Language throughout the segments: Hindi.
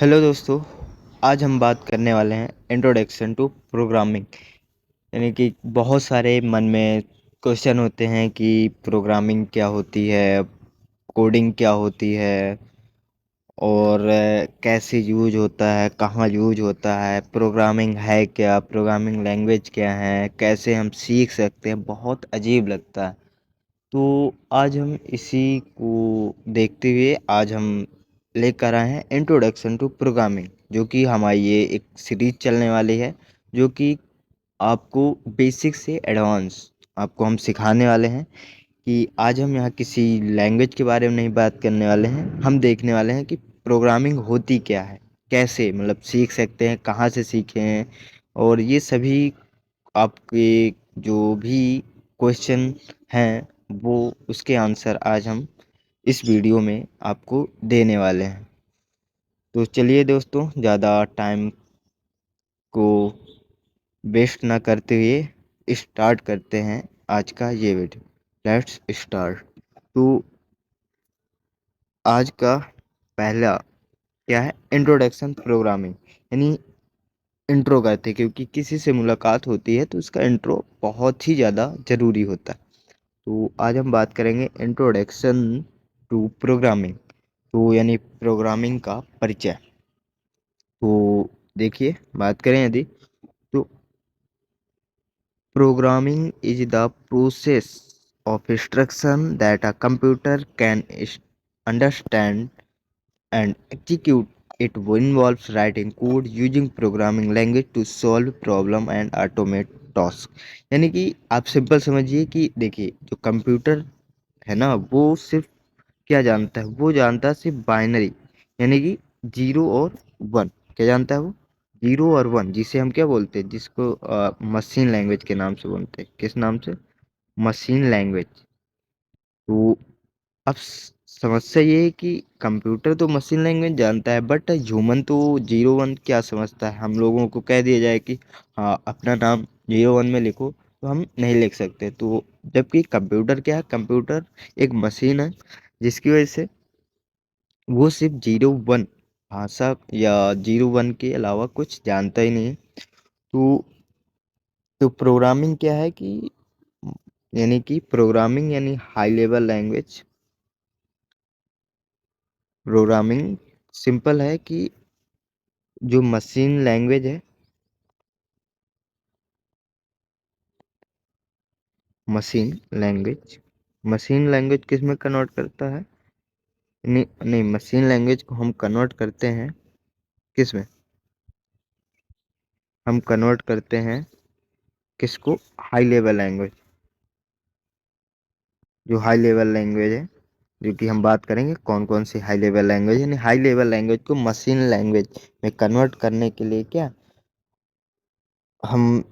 हेलो दोस्तों। आज हम बात करने वाले हैं इंट्रोडक्शन टू प्रोग्रामिंग। यानी कि बहुत सारे मन में क्वेश्चन होते हैं कि प्रोग्रामिंग क्या होती है, कोडिंग क्या होती है, और कैसे यूज होता है, कहाँ यूज होता है, प्रोग्रामिंग है क्या, प्रोग्रामिंग लैंग्वेज क्या है, कैसे हम सीख सकते हैं। बहुत अजीब लगता है। तो आज हम इसी को देखते हुए आज हम लेकर आए हैं इंट्रोडक्शन टू प्रोग्रामिंग, जो कि हमारी ये एक सीरीज चलने वाली है, जो कि आपको बेसिक से एडवांस आपको हम सिखाने वाले हैं। कि आज हम यहाँ किसी लैंग्वेज के बारे में नहीं बात करने वाले हैं, हम देखने वाले हैं कि प्रोग्रामिंग होती क्या है, कैसे मतलब सीख सकते हैं, कहाँ से सीखें, और ये सभी आपके जो भी क्वेश्चन हैं वो उसके आंसर आज हम इस वीडियो में आपको देने वाले हैं। तो चलिए दोस्तों, ज़्यादा टाइम को वेस्ट ना करते हुए स्टार्ट करते हैं आज का ये वीडियो। Let's start. तो आज का पहला क्या है, इंट्रोडक्शन प्रोग्रामिंग। यानी इंट्रो करते हैं, क्योंकि किसी से मुलाकात होती है तो उसका इंट्रो बहुत ही ज़्यादा ज़रूरी होता है। तो आज हम बात करेंगे इंट्रोडक्शन टू प्रोग्रामिंग, तो यानी प्रोग्रामिंग का परिचय। तो देखिए, बात करें यदि, तो programming is the process of instruction that a computer can understand and execute. It involves writing code using programming language to solve problem and automate task। यानी कि आप सिंपल समझिए कि देखिए, जो कंप्यूटर है ना, वो सिर्फ क्या जानता है, वो जानता है सिर्फ बाइनरी, यानी कि जीरो और वन। क्या जानता है वो? जीरो और वन, जिसे हम क्या बोलते हैं, जिसको मशीन लैंग्वेज के नाम से बोलते हैं। किस नाम से? Machine language. तो अब समस्या ये है कि कंप्यूटर तो मशीन लैंग्वेज जानता है, बट ह्यूमन तो जीरो वन क्या समझता है। हम लोगों को कह दिया जाए कि हाँ, अपना नाम जीरो वन में लिखो, तो हम नहीं लिख सकते। तो जबकि कंप्यूटर क्या है, कंप्यूटर एक मशीन है, जिसकी वजह से वो सिर्फ जीरो वन भाषा या जीरो वन के अलावा कुछ जानता ही नहीं है। तो प्रोग्रामिंग क्या है कि, यानी कि प्रोग्रामिंग यानी high level language. Programming simple है कि जो मशीन लैंग्वेज है, मशीन लैंग्वेज, मशीन लैंग्वेज किस में कन्वर्ट करता है? नहीं नहीं, मशीन लैंग्वेज को हम कन्वर्ट करते हैं किस में? हम कन्वर्ट करते हैं किसको? High level language. जो हाई लेवल लैंग्वेज है, जो कि हम बात करेंगे कौन कौन सी हाई लेवल लैंग्वेज, यानी हाई लेवल लैंग्वेज को मशीन लैंग्वेज में कन्वर्ट करने के लिए क्या हम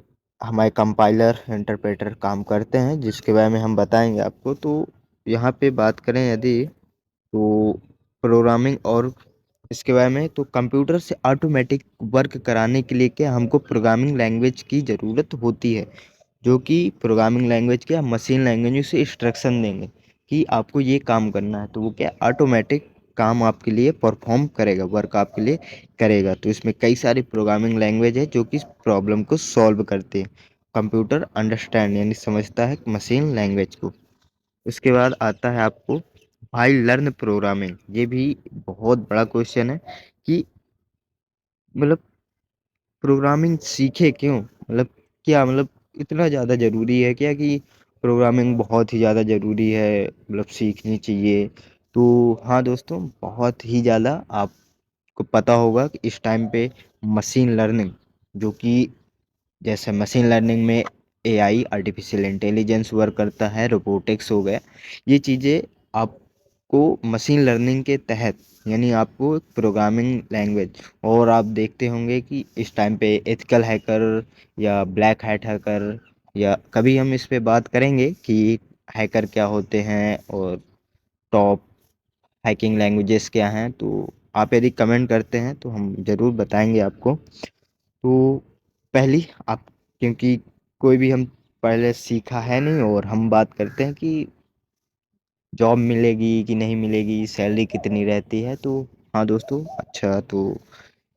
हमारे कंपाइलर इंटरप्रेटर काम करते हैं, जिसके बारे में हम बताएंगे आपको। तो यहाँ पे बात करें यदि, तो प्रोग्रामिंग और इसके बारे में, तो कंप्यूटर से ऑटोमेटिक वर्क कराने के लिए क्या हमको प्रोग्रामिंग लैंग्वेज की ज़रूरत होती है। जो कि प्रोग्रामिंग लैंग्वेज क्या, मशीन लैंग्वेज से इंस्ट्रक्शन देंगे कि आपको ये काम करना है, तो वो क्या ऑटोमेटिक काम आपके लिए परफॉर्म करेगा, वर्क आपके लिए करेगा। तो इसमें कई सारी प्रोग्रामिंग लैंग्वेज है जो कि इस प्रॉब्लम को सॉल्व करते हैं। कंप्यूटर अंडरस्टैंड यानी समझता है मशीन लैंग्वेज को। उसके बाद आता है आपको भाई लर्न प्रोग्रामिंग। ये भी बहुत बड़ा क्वेश्चन है कि मतलब प्रोग्रामिंग सीखे क्यों, मतलब क्या, मतलब इतना ज़्यादा ज़रूरी है क्या कि प्रोग्रामिंग बहुत ही ज़्यादा ज़रूरी है, मतलब सीखनी चाहिए। तो हाँ दोस्तों, बहुत ही ज़्यादा। आपको पता होगा कि इस टाइम पे मशीन लर्निंग, जो कि जैसे मशीन लर्निंग में एआई आर्टिफिशियल इंटेलिजेंस वर्क करता है, रोबोटिक्स हो गया, ये चीज़ें आपको मशीन लर्निंग के तहत, यानी आपको प्रोग्रामिंग लैंग्वेज। और आप देखते होंगे कि इस टाइम पे एथिकल हैकर या ब्लैक हैट हैकर, या कभी हम इस पे बात करेंगे कि हैकर क्या होते हैं और टॉप हैकिंग लैंग्वेजेस क्या हैं। तो आप यदि कमेंट करते हैं तो हम ज़रूर बताएंगे आपको। तो पहली आप, क्योंकि कोई भी हम पहले सीखा है नहीं, और हम बात करते हैं कि जॉब मिलेगी कि नहीं मिलेगी, सैलरी कितनी रहती है। तो हाँ दोस्तों, अच्छा तो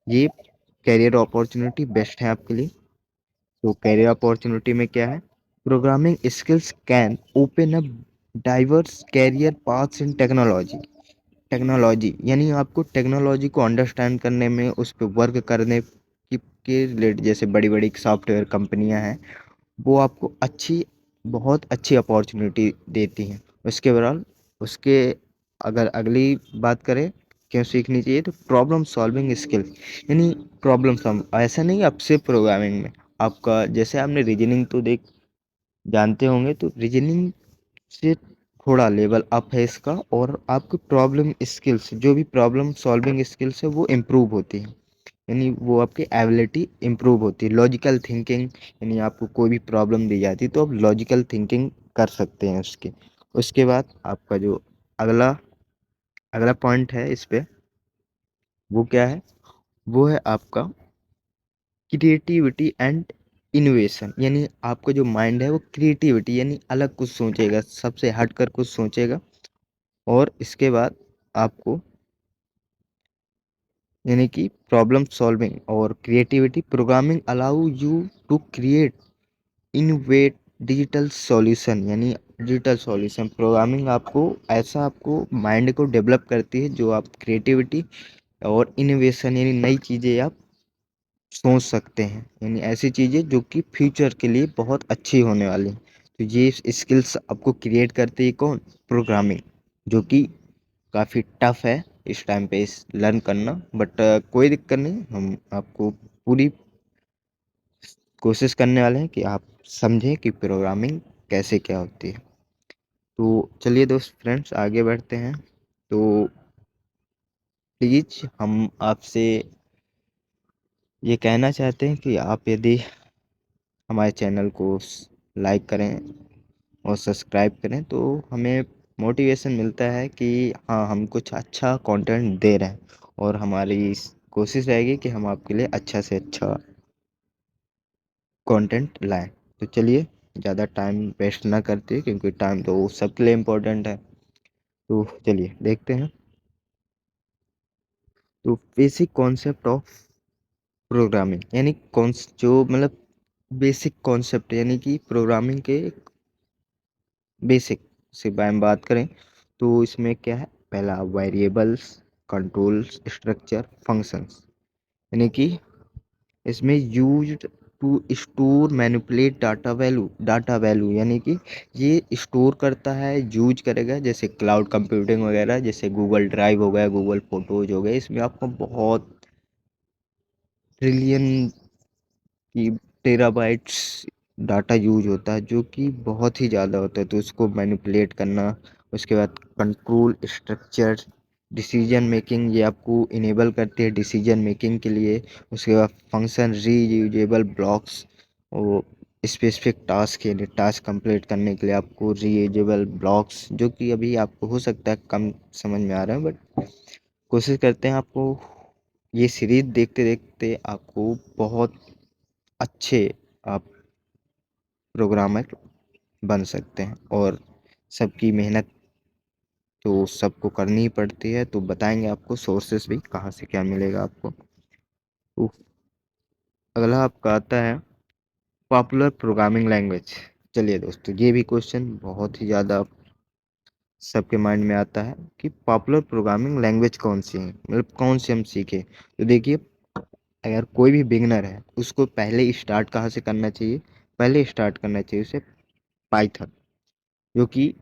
ये कैरियर अपॉर्चुनिटी बेस्ट है आपके लिए। तो कैरियर अपॉर्चुनिटी में क्या है, programming skills can open up diverse career paths in technology. Technology यानी आपको टेक्नोलॉजी को अंडरस्टैंड करने में, उस पर वर्क करने की के रिलेटेड, जैसे बड़ी बड़ी सॉफ्टवेयर कंपनियां हैं, वो आपको बहुत अच्छी अपॉर्चुनिटी देती हैं। उसके बराबर, उसके अगर अगली बात करें क्यों सीखनी चाहिए, तो प्रॉब्लम सॉल्विंग स्किल, यानी प्रॉब्लम सॉल्व, ऐसा नहीं अब सिर्फ प्रोग्रामिंग में। आपका जैसे आपने रीजनिंग तो देख जानते होंगे, तो रीजनिंग से थोड़ा लेवल अप है इसका, और आपकी प्रॉब्लम स्किल्स, जो भी प्रॉब्लम सॉल्विंग स्किल्स है वो इम्प्रूव होती है। यानी वो आपकी एबिलिटी इम्प्रूव होती है, लॉजिकल थिंकिंग, यानी आपको कोई भी प्रॉब्लम दी जाती है तो आप लॉजिकल थिंकिंग कर सकते हैं उसके। उसके बाद आपका जो अगला अगला पॉइंट है इस पे, वो क्या है, वो है आपका क्रिएटिविटी एंड इनोवेशन। यानी आपका जो माइंड है वो क्रिएटिविटी यानी अलग कुछ सोचेगा, सबसे हटकर कुछ सोचेगा। और इसके बाद आपको, यानी कि प्रॉब्लम सॉल्विंग और creativity, programming allow you to create innovate digital solution. यानी डिजिटल सॉल्यूशन प्रोग्रामिंग आपको ऐसा, आपको माइंड को डेवलप करती है जो आप क्रिएटिविटी और इनोवेशन यानी नई चीज़ें आप सोच सकते हैं, यानी ऐसी चीज़ें जो कि फ्यूचर के लिए बहुत अच्छी होने वाली हैं। तो ये स्किल्स आपको क्रिएट करती है कौन, प्रोग्रामिंग, जो कि काफ़ी टफ है इस टाइम पे इस लर्न करना, बट कोई दिक्कत नहीं, हम आपको पूरी कोशिश करने वाले हैं कि आप समझें कि प्रोग्रामिंग कैसे क्या होती है। तो चलिए दोस्त फ्रेंड्स, आगे बढ़ते हैं। तो प्लीज़ हम आपसे ये कहना चाहते हैं कि आप यदि हमारे चैनल को लाइक करें और सब्सक्राइब करें, तो हमें मोटिवेशन मिलता है कि हाँ, हम कुछ अच्छा कंटेंट दे रहे हैं, और हमारी कोशिश रहेगी कि हम आपके लिए अच्छा से अच्छा कंटेंट लाएं। तो चलिए, ज़्यादा टाइम वेस्ट ना करते, क्योंकि टाइम तो सबके लिए इम्पोर्टेंट है। तो चलिए देखते हैं। तो बेसिक कॉन्सेप्ट ऑफ प्रोग्रामिंग, यानी कौन जो मतलब बेसिक कॉन्सेप्ट, यानी कि प्रोग्रामिंग के बेसिक से हम बात करें, तो इसमें क्या है, पहला वेरिएबल्स, कंट्रोल्स, स्ट्रक्चर, फंक्शंस। यानी कि इसमें used to store manipulate data value, यानी कि ये स्टोर करता है, यूज करेगा, जैसे क्लाउड कंप्यूटिंग वगैरह, जैसे गूगल ड्राइव हो गया, गूगल फोटोज हो गए, इसमें आपको बहुत ट्रिलियन की टेराबाइट्स डाटा यूज होता है, जो कि बहुत ही ज़्यादा होता है, तो उसको मैनिपुलेट करना। उसके बाद कंट्रोल, स्ट्रक्चर, डिसीजन मेकिंग, ये आपको इनेबल करती है डिसीजन मेकिंग के लिए। उसके बाद फंक्शन, रीयूजेबल ब्लॉक्स, और स्पेसिफिक टास्क के लिए, टास्क कंप्लीट करने के लिए आपको रीयूजेबल ब्लॉक्स, जो कि अभी आपको हो सकता है कम समझ में आ रहा है, बट कोशिश करते हैं आपको, ये सीरीज देखते देखते आपको बहुत अच्छे आप प्रोग्रामर बन सकते हैं। और सबकी मेहनत तो सबको करनी ही पड़ती है, तो बताएंगे आपको सोर्सेस भी कहाँ से क्या मिलेगा आपको। तो अगला आपका आता है पॉपुलर प्रोग्रामिंग लैंग्वेज। चलिए दोस्तों, ये भी क्वेश्चन बहुत ही ज़्यादा सबके माइंड में आता है कि पॉपुलर प्रोग्रामिंग लैंग्वेज कौन सी है, मतलब कौन सी हम सीखे। तो देखिए, अगर कोई भी बिगनर है, उसको पहले स्टार्ट कहाँ से करना चाहिए, पहले स्टार्ट करना चाहिए उसे पाइथन, जो कि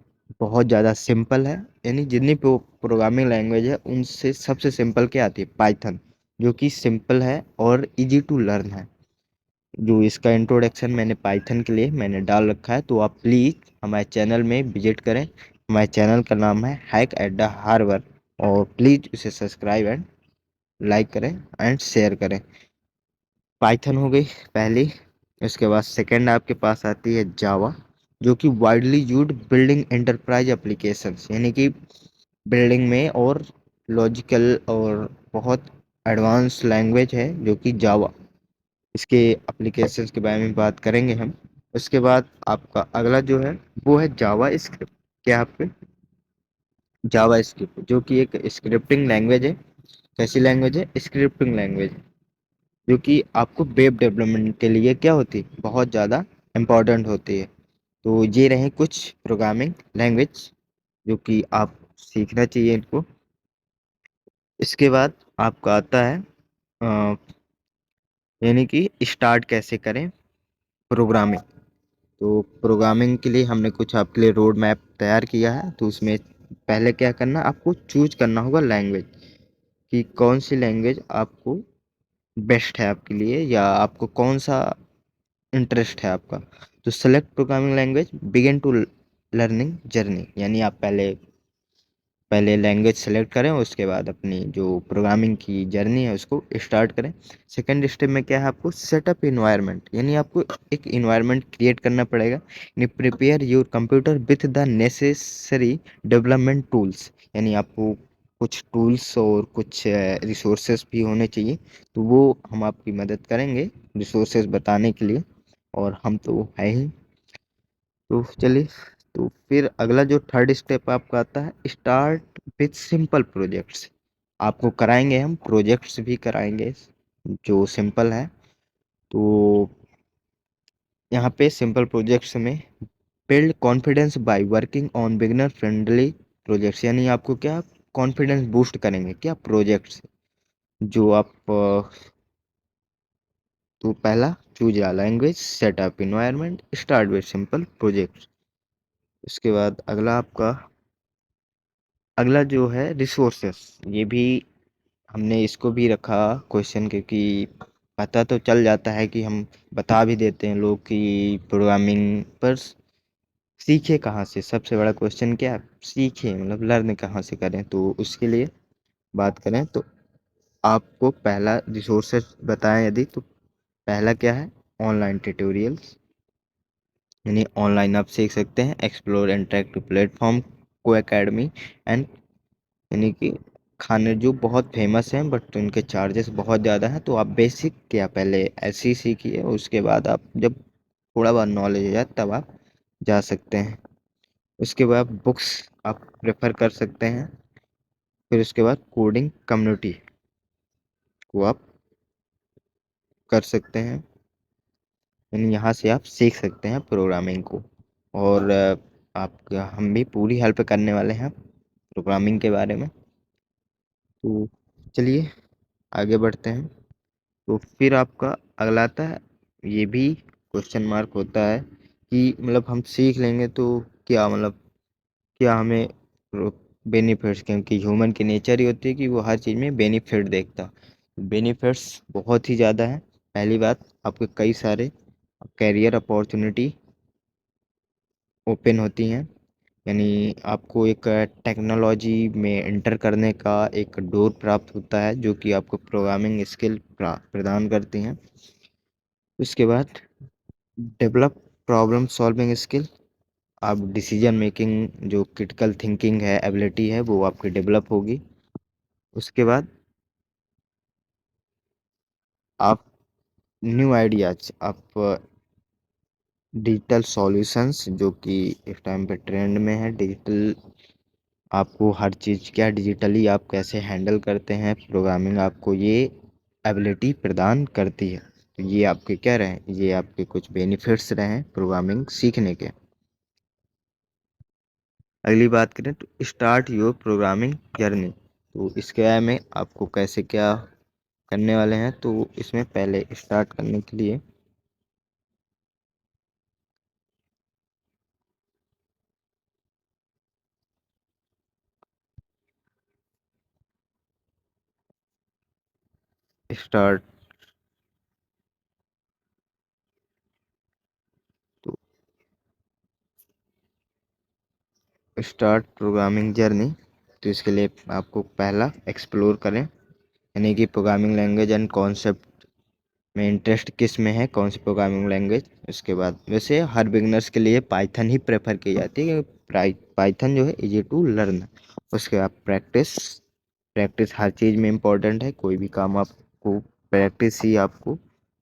बहुत ज़्यादा सिंपल है। यानी जितनी प्रोग्रामिंग लैंग्वेज है, उनसे सबसे सिंपल क्या आती है, पाइथन, जो कि सिंपल है और इजी टू लर्न है। जो इसका इंट्रोडक्शन मैंने पाइथन के लिए मैंने डाल रखा है, तो आप प्लीज़ हमारे चैनल में विजिट करें। हमारे चैनल का नाम है हैक एट द हार्वर्ड, और प्लीज़ उसे सब्सक्राइब एंड लाइक करें एंड शेयर करें। पाइथन हो गई पहली। उसके बाद सेकंड आपके पास आती है जावा, जो कि widely used building enterprise applications, यानी कि बिल्डिंग में और लॉजिकल और बहुत एडवांस लैंग्वेज है जो कि जावा। इसके एप्लीकेशंस के बारे में बात करेंगे हम। उसके बाद आपका अगला जो है वो है जावा स्क्रिप्ट। क्या आपके जावा स्क्रिप्ट, जो कि एक स्क्रिप्टिंग लैंग्वेज है, कैसी लैंग्वेज है? स्क्रिप्टिंग लैंग्वेज, जो कि आपको वेब डेवलपमेंट के लिए क्या होती है, बहुत ज़्यादा इम्पोर्टेंट होती है। तो ये रहे कुछ प्रोग्रामिंग लैंग्वेज जो कि आप सीखना चाहिए इनको। इसके बाद आपका आता है अ, यानी कि स्टार्ट कैसे करें प्रोग्रामिंग। तो प्रोग्रामिंग के लिए हमने कुछ आपके लिए रोड मैप तैयार किया है। तो उसमें पहले क्या करना, आपको चूज करना होगा लैंग्वेज, कि कौन सी लैंग्वेज आपको बेस्ट है आपके लिए, या आपको कौन सा इंटरेस्ट है आपका। तो select programming language, begin to learning journey, यानी आप पहले पहले लैंग्वेज सेलेक्ट करें, उसके बाद अपनी जो प्रोग्रामिंग की जर्नी है उसको स्टार्ट करें। सेकंड स्टेप में क्या है, आपको सेटअप इन्वायरमेंट, यानी आपको एक इन्वायरमेंट क्रिएट करना पड़ेगा। यानी prepare your computer with the necessary development tools, यानी आपको कुछ टूल्स और कुछ रिसोर्सेज भी होने चाहिए। तो वो हम आपकी मदद करेंगे रिसोर्सेज बताने के लिए, और हम तो है ही। तो चलिए, तो फिर अगला जो थर्ड स्टेप आपका आता है, स्टार्ट विथ सिंपल प्रोजेक्ट्स। आपको कराएंगे, हम प्रोजेक्ट्स भी कराएंगे जो सिंपल है। तो यहाँ पे सिंपल प्रोजेक्ट्स में build confidence by working on beginner friendly projects, यानी आपको क्या कॉन्फिडेंस बूस्ट करेंगे क्या प्रोजेक्ट्स जो आप तो पहला चूज या language, setup environment, start with simple projects. इसके बाद अगला जो है रिसोर्सेस, ये भी हमने इसको भी रखा क्वेश्चन, क्योंकि पता तो चल जाता है कि हम बता भी देते हैं लोग कि प्रोग्रामिंग पर सीखे कहाँ से। सबसे बड़ा क्वेश्चन क्या है, सीखे मतलब लर्न कहाँ से करें। तो उसके लिए बात करें तो आपको पहला रिसोर्सेज बताएं यदि, तो पहला क्या है, ऑनलाइन ट्यूटोरियल्स, यानी ऑनलाइन आप सीख सकते हैं। एक्सप्लोर इंटरेक्टिव प्लेटफॉर्म, को एकेडमी एंड, यानी कि खाने जो बहुत फेमस हैं बट उनके चार्जेस बहुत ज़्यादा हैं। तो आप बेसिक क्या पहले ऐसे ही सीखिए, उसके बाद आप जब थोड़ा बहुत नॉलेज हो जाए तब आप जा सकते हैं। उसके बाद बुक्स आप प्रेफर कर सकते हैं। फिर उसके बाद कोडिंग कम्युनिटी को आप कर सकते हैं, यानी यहाँ से आप सीख सकते हैं प्रोग्रामिंग को। और आप हम भी पूरी हेल्प करने वाले हैं प्रोग्रामिंग के बारे में। तो चलिए आगे बढ़ते हैं। तो फिर आपका अगला आता है, ये भी क्वेश्चन मार्क होता है कि मतलब हम सीख लेंगे तो क्या मतलब क्या हमें बेनिफिट्स, क्योंकि ह्यूमन की नेचर ही होती है कि वो हर चीज़ में बेनिफिट देखता। बेनिफिट्स बहुत ही ज़्यादा है। पहली बात, आपके कई सारे कैरियर अपॉर्चुनिटी ओपन होती हैं, यानी आपको एक टेक्नोलॉजी में एंटर करने का एक डोर प्राप्त होता है जो कि आपको प्रोग्रामिंग स्किल प्रदान करती हैं। उसके बाद डेवलप प्रॉब्लम सॉल्विंग स्किल, आप डिसीजन मेकिंग जो क्रिटिकल थिंकिंग है, एबिलिटी है, वो आपकी डेवलप होगी। उसके बाद आप न्यू आइडियाज, आप डिजिटल सॉल्यूशंस जो कि इस टाइम पे ट्रेंड में है, डिजिटल आपको हर चीज़ क्या डिजिटली आप कैसे हैंडल करते हैं, प्रोग्रामिंग आपको ये एबिलिटी प्रदान करती है। तो ये आपके क्या रहे, ये आपके कुछ बेनिफिट्स रहे प्रोग्रामिंग सीखने के। अगली बात करें तो स्टार्ट योर प्रोग्रामिंग जर्नी। तो इसके बारे में आपको कैसे क्या करने वाले हैं, तो इसमें पहले स्टार्ट करने के लिए स्टार्ट तो स्टार्ट प्रोग्रामिंग जर्नी। तो इसके लिए आपको पहला एक्सप्लोर करें, यानी कि प्रोग्रामिंग लैंग्वेज एंड कॉन्सेप्ट में इंटरेस्ट किस में है, कौन सी प्रोग्रामिंग लैंग्वेज। उसके बाद वैसे हर बिगनर्स के लिए पाइथन ही प्रेफर की जाती है, क्योंकि पाइथन जो है इजी टू लर्न। उसके बाद प्रैक्टिस, प्रैक्टिस हर चीज़ में इम्पोर्टेंट है, कोई भी काम आपको प्रैक्टिस ही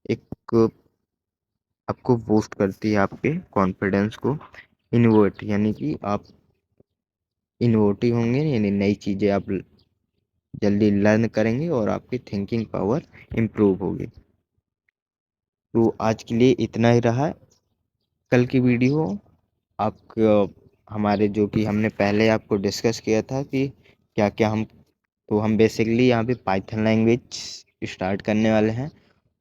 एक आपको बूस्ट करती है, आपके कॉन्फिडेंस को। इनोवेट, यानी कि आप इनोवेटिव होंगे, यानी नई चीज़ें आप जल्दी लर्न करेंगे और आपकी थिंकिंग पावर इम्प्रूव होगी। तो आज के लिए इतना ही रहा। कल की वीडियो आपको हमारे जो कि हमने पहले आपको डिस्कस किया था कि क्या क्या हम बेसिकली यहाँ पे पाइथन लैंग्वेज स्टार्ट करने वाले हैं।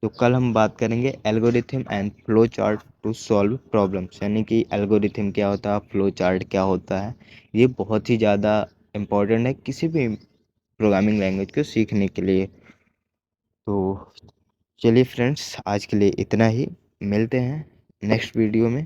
तो कल हम बात करेंगे algorithm and flow chart to solve problems, यानी कि एल्गोरिथम क्या होता है, फ्लो चार्ट क्या होता है। ये बहुत ही ज़्यादा इम्पोर्टेंट है किसी भी प्रोग्रामिंग लैंग्वेज को सीखने के लिए। तो चलिए फ्रेंड्स, आज के लिए इतना ही। मिलते हैं नेक्स्ट वीडियो में।